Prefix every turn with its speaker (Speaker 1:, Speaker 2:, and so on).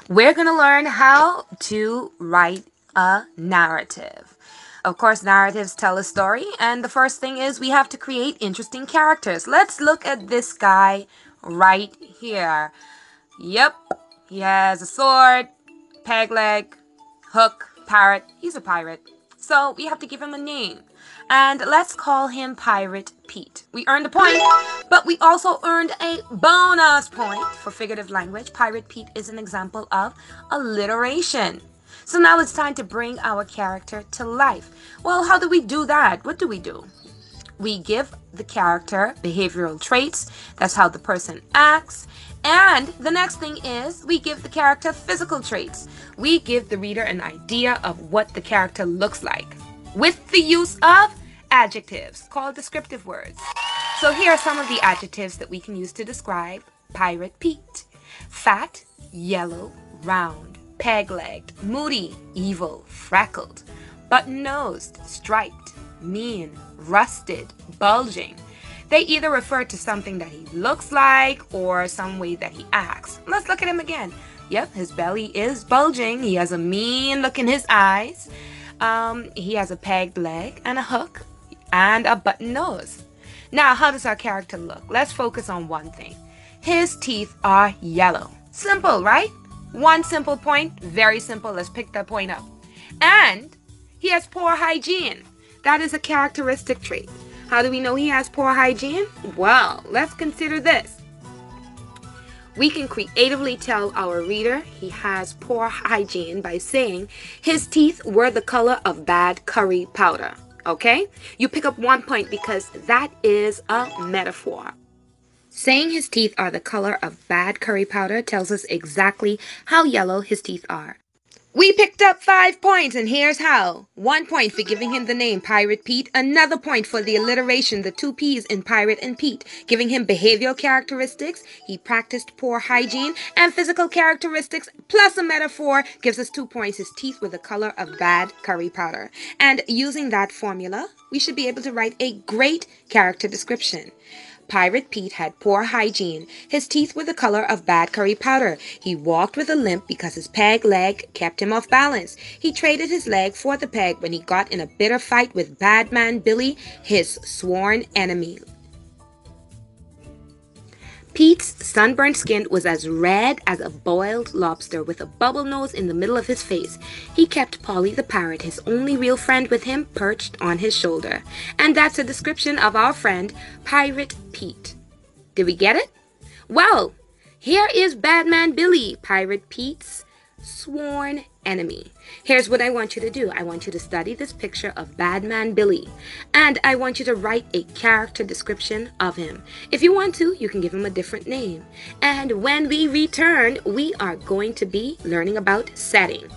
Speaker 1: We're going to learn how to write a narrative. Of course, narratives tell a story, and the first thing is we have to create interesting characters. Let's look at this guy right here. Yep, he has a sword, peg leg, hook, parrot. He's a pirate. So we have to give him a name. And let's call him Pirate Pete. We earned a point, but we also earned a bonus point for figurative language. Pirate Pete is an example of alliteration. So now it's time to bring our character to life. Well, how do we do that? What do? We give the character behavioral traits. That's how the person acts. And the next thing is we give the character physical traits. We give the reader an idea of what the character looks like with the use of adjectives called descriptive words. So here are some of the adjectives that we can use to describe Pirate Pete. Fat, yellow, round, peg-legged, moody, evil, freckled, button-nosed, striped, mean, rusted, bulging. They either refer to something that he looks like or some way that he acts. Let's look at him again. Yep, his belly is bulging. He has a mean look in his eyes. He has a pegged leg and a hook and a button nose. Now, how does our character look? Let's focus on one thing. His teeth are yellow. Simple, right? One simple point. Very simple. Let's pick that point up. And he has poor hygiene. That is a characteristic trait. How do we know he has poor hygiene? Well, let's consider this. We can creatively tell our reader he has poor hygiene by saying his teeth were the color of bad curry powder. Okay? You pick up 1 point because that is a metaphor. Saying his teeth are the color of bad curry powder tells us exactly how yellow his teeth are. We picked up 5 points, and here's how. 1 point for giving him the name Pirate Pete. Another point for the alliteration, the 2 P's in Pirate and Pete, giving him behavioral characteristics. He practiced poor hygiene, and physical characteristics plus a metaphor gives us 2 points. His teeth were the color of bad curry powder. And using that formula, we should be able to write a great character description. Pirate Pete had poor hygiene. His teeth were the color of bad curry powder. He walked with a limp because his peg leg kept him off balance. He traded his leg for the peg when he got in a bitter fight with Bad Man Billy, his sworn enemy. Pete's sunburned skin was as red as a boiled lobster with a bubble nose in the middle of his face. He kept Polly the parrot, his only real friend, with him perched on his shoulder. And that's a description of our friend, Pirate Pete. Did we get it? Well, here is Bad Man Billy, Pirate Pete's sworn enemy. Here's what I want you to do. I want you to study this picture of Bad Man Billy, and I want you to write a character description of him. If you want to, you can give him a different name. And when we return, we are going to be learning about setting.